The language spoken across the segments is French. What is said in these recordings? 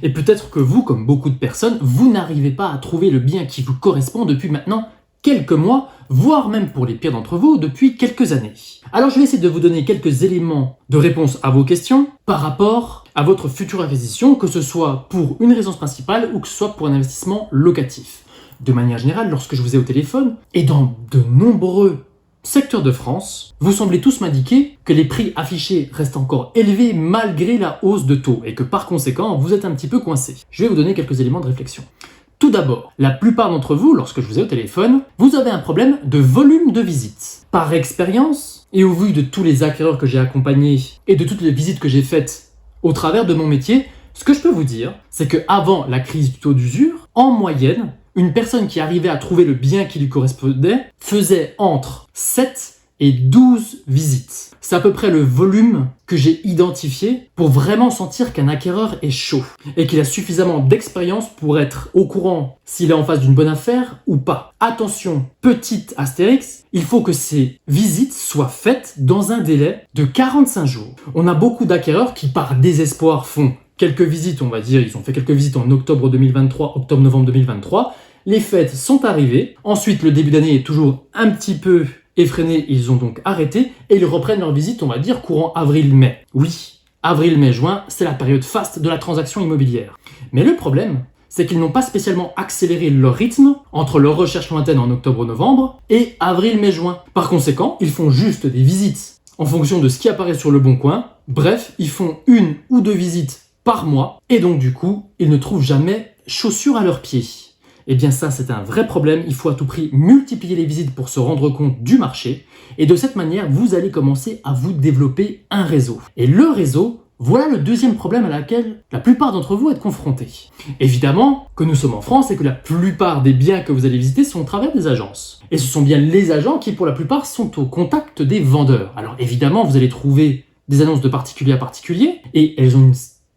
Et peut-être que vous, comme beaucoup de personnes, vous n'arrivez pas à trouver le bien qui vous correspond depuis maintenant quelques mois, voire même pour les pires d'entre vous, depuis quelques années. Alors je vais essayer de vous donner quelques éléments de réponse à vos questions par rapport à votre future acquisition, que ce soit pour une résidence principale ou que ce soit pour un investissement locatif. De manière générale, lorsque je vous ai au téléphone, et dans de nombreux secteurs de France, vous semblez tous m'indiquer que les prix affichés restent encore élevés malgré la hausse de taux et que par conséquent, vous êtes un petit peu coincé. Je vais vous donner quelques éléments de réflexion. Tout d'abord, la plupart d'entre vous, lorsque je vous ai au téléphone, vous avez un problème de volume de visite. Par expérience, et au vu de tous les acquéreurs que j'ai accompagnés et de toutes les visites que j'ai faites au travers de mon métier, ce que je peux vous dire, c'est qu'avant la crise du taux d'usure, en moyenne, une personne qui arrivait à trouver le bien qui lui correspondait faisait entre 7 et 12 visites. C'est à peu près le volume que j'ai identifié pour vraiment sentir qu'un acquéreur est chaud et qu'il a suffisamment d'expérience pour être au courant s'il est en face d'une bonne affaire ou pas. Attention, petite astérix, il faut que ces visites soient faites dans un délai de 45 jours. On a beaucoup d'acquéreurs qui par désespoir font quelques visites, on va dire, ils ont fait quelques visites en octobre 2023, octobre-novembre 2023, les fêtes sont arrivées, ensuite le début d'année est toujours un petit peu effréné, ils ont donc arrêté et ils reprennent leur visite, on va dire, courant avril-mai. Oui, avril-mai-juin, c'est la période faste de la transaction immobilière. Mais le problème, c'est qu'ils n'ont pas spécialement accéléré leur rythme entre leur recherche lointaine en octobre-novembre et avril-mai-juin. Par conséquent, ils font juste des visites en fonction de ce qui apparaît sur le bon coin. Bref, ils font 1 ou 2 visites par mois et donc du coup, ils ne trouvent jamais chaussures à leurs pieds. Eh bien ça, c'est un vrai problème. Il faut à tout prix multiplier les visites pour se rendre compte du marché. Et de cette manière, vous allez commencer à vous développer un réseau. Et le réseau, voilà le deuxième problème à laquelle la plupart d'entre vous êtes confrontés. Évidemment que nous sommes en France et que la plupart des biens que vous allez visiter sont au travers des agences. Et ce sont bien les agents qui, pour la plupart, sont au contact des vendeurs. Alors évidemment, vous allez trouver des annonces de particulier à particulier et elles ont une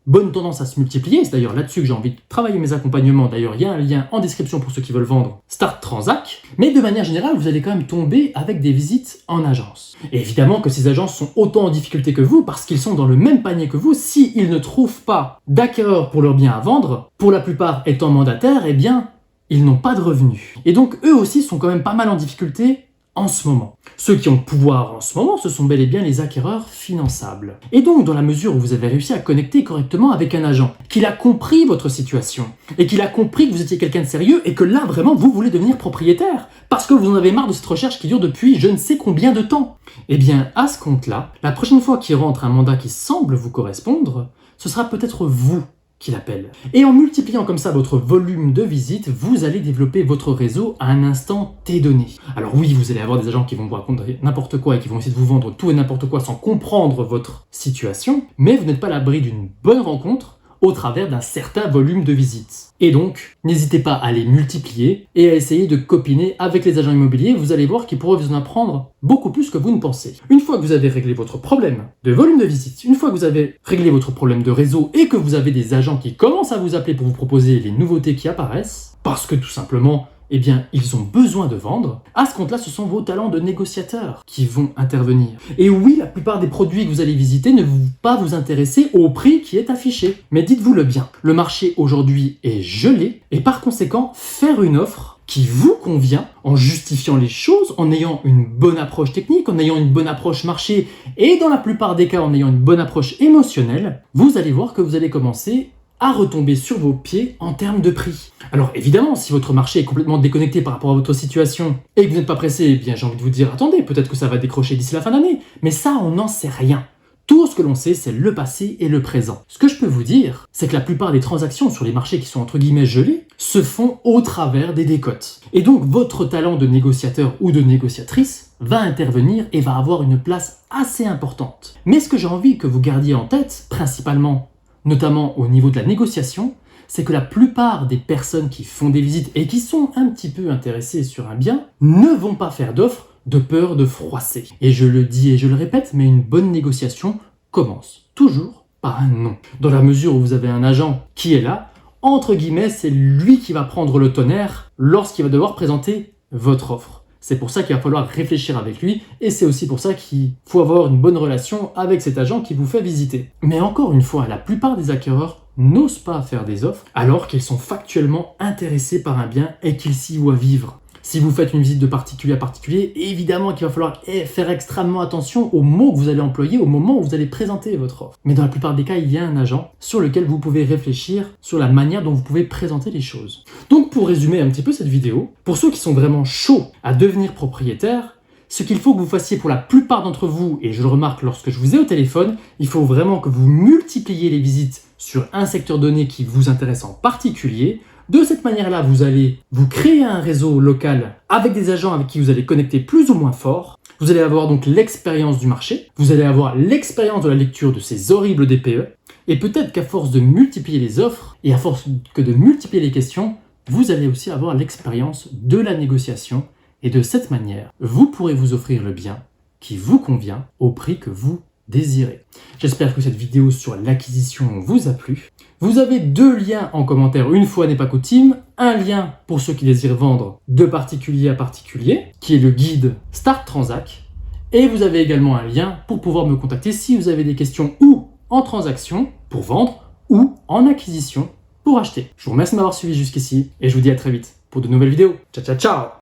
bonne tendance à se multiplier. C'est d'ailleurs là-dessus que j'ai envie de travailler mes accompagnements. D'ailleurs, il y a un lien en description pour ceux qui veulent vendre Start Transac. Mais de manière générale, vous allez quand même tomber avec des visites en agence. Et évidemment que ces agences sont autant en difficulté que vous parce qu'ils sont dans le même panier que vous. S'ils ne trouvent pas d'acquéreurs pour leurs biens à vendre, pour la plupart étant mandataires, eh bien, ils n'ont pas de revenus. Et donc, eux aussi sont quand même pas mal en difficulté en ce moment. Ceux qui ont le pouvoir en ce moment, ce sont bel et bien les acquéreurs finançables. Et donc, dans la mesure où vous avez réussi à connecter correctement avec un agent, qu'il a compris votre situation, et qu'il a compris que vous étiez quelqu'un de sérieux, et que là, vraiment, vous voulez devenir propriétaire, parce que vous en avez marre de cette recherche qui dure depuis je ne sais combien de temps. Eh bien, à ce compte-là, la prochaine fois qu'il rentre un mandat qui semble vous correspondre, ce sera peut-être vous qui l'appelle. Et en multipliant comme ça votre volume de visites, vous allez développer votre réseau à un instant T donné. Alors oui, vous allez avoir des agents qui vont vous raconter n'importe quoi et qui vont essayer de vous vendre tout et n'importe quoi sans comprendre votre situation, mais vous n'êtes pas à l'abri d'une bonne rencontre au travers d'un certain volume de visites. Et donc, n'hésitez pas à les multiplier et à essayer de copiner avec les agents immobiliers. Vous allez voir qu'ils pourraient vous en apprendre beaucoup plus que vous ne pensez. Une fois que vous avez réglé votre problème de volume de visites, une fois que vous avez réglé votre problème de réseau et que vous avez des agents qui commencent à vous appeler pour vous proposer les nouveautés qui apparaissent, parce que tout simplement, eh bien, ils ont besoin de vendre. À ce compte-là, ce sont vos talents de négociateur qui vont intervenir. Et oui, la plupart des produits que vous allez visiter ne vont pas vous intéresser au prix qui est affiché. Mais dites-vous-le bien, le marché aujourd'hui est gelé et par conséquent, faire une offre qui vous convient en justifiant les choses, en ayant une bonne approche technique, en ayant une bonne approche marché et dans la plupart des cas en ayant une bonne approche émotionnelle, vous allez voir que vous allez commencer à retomber sur vos pieds en termes de prix. Alors évidemment, si votre marché est complètement déconnecté par rapport à votre situation et que vous n'êtes pas pressé, eh bien j'ai envie de vous dire, attendez, peut-être que ça va décrocher d'ici la fin d'année. Mais ça, on n'en sait rien. Tout ce que l'on sait, c'est le passé et le présent. Ce que je peux vous dire, c'est que la plupart des transactions sur les marchés qui sont entre guillemets gelés se font au travers des décotes. Et donc votre talent de négociateur ou de négociatrice va intervenir et va avoir une place assez importante. Mais ce que j'ai envie que vous gardiez en tête, principalement, notamment au niveau de la négociation, c'est que la plupart des personnes qui font des visites et qui sont un petit peu intéressées sur un bien ne vont pas faire d'offres de peur de froisser. Et je le dis et je le répète, mais une bonne négociation commence toujours par un non. Dans la mesure où vous avez un agent qui est là, entre guillemets, c'est lui qui va prendre le tonnerre lorsqu'il va devoir présenter votre offre. C'est pour ça qu'il va falloir réfléchir avec lui et c'est aussi pour ça qu'il faut avoir une bonne relation avec cet agent qui vous fait visiter. Mais encore une fois, la plupart des acquéreurs n'osent pas faire des offres alors qu'ils sont factuellement intéressés par un bien et qu'ils s'y voient vivre. Si vous faites une visite de particulier à particulier, évidemment qu'il va falloir faire extrêmement attention aux mots que vous allez employer au moment où vous allez présenter votre offre. Mais dans la plupart des cas, il y a un agent sur lequel vous pouvez réfléchir sur la manière dont vous pouvez présenter les choses. Donc pour résumer un petit peu cette vidéo, pour ceux qui sont vraiment chauds à devenir propriétaires, ce qu'il faut que vous fassiez pour la plupart d'entre vous, et je le remarque lorsque je vous ai au téléphone, il faut vraiment que vous multipliez les visites sur un secteur donné qui vous intéresse en particulier. De cette manière-là, vous allez vous créer un réseau local avec des agents avec qui vous allez connecter plus ou moins fort. Vous allez avoir donc l'expérience du marché, vous allez avoir l'expérience de la lecture de ces horribles DPE, et peut-être qu'à force de multiplier les offres, et à force que de multiplier les questions, vous allez aussi avoir l'expérience de la négociation, et de cette manière, vous pourrez vous offrir le bien qui vous convient au prix que vous désirez. J'espère que cette vidéo sur l'acquisition vous a plu. Vous avez 2 liens en commentaire, une fois n'est pas coutume. Un lien pour ceux qui désirent vendre de particulier à particulier, qui est le guide Start Transac. Et vous avez également un lien pour pouvoir me contacter si vous avez des questions ou en transaction pour vendre ou en acquisition pour acheter. Je vous remercie de m'avoir suivi jusqu'ici et je vous dis à très vite pour de nouvelles vidéos. Ciao ciao ciao!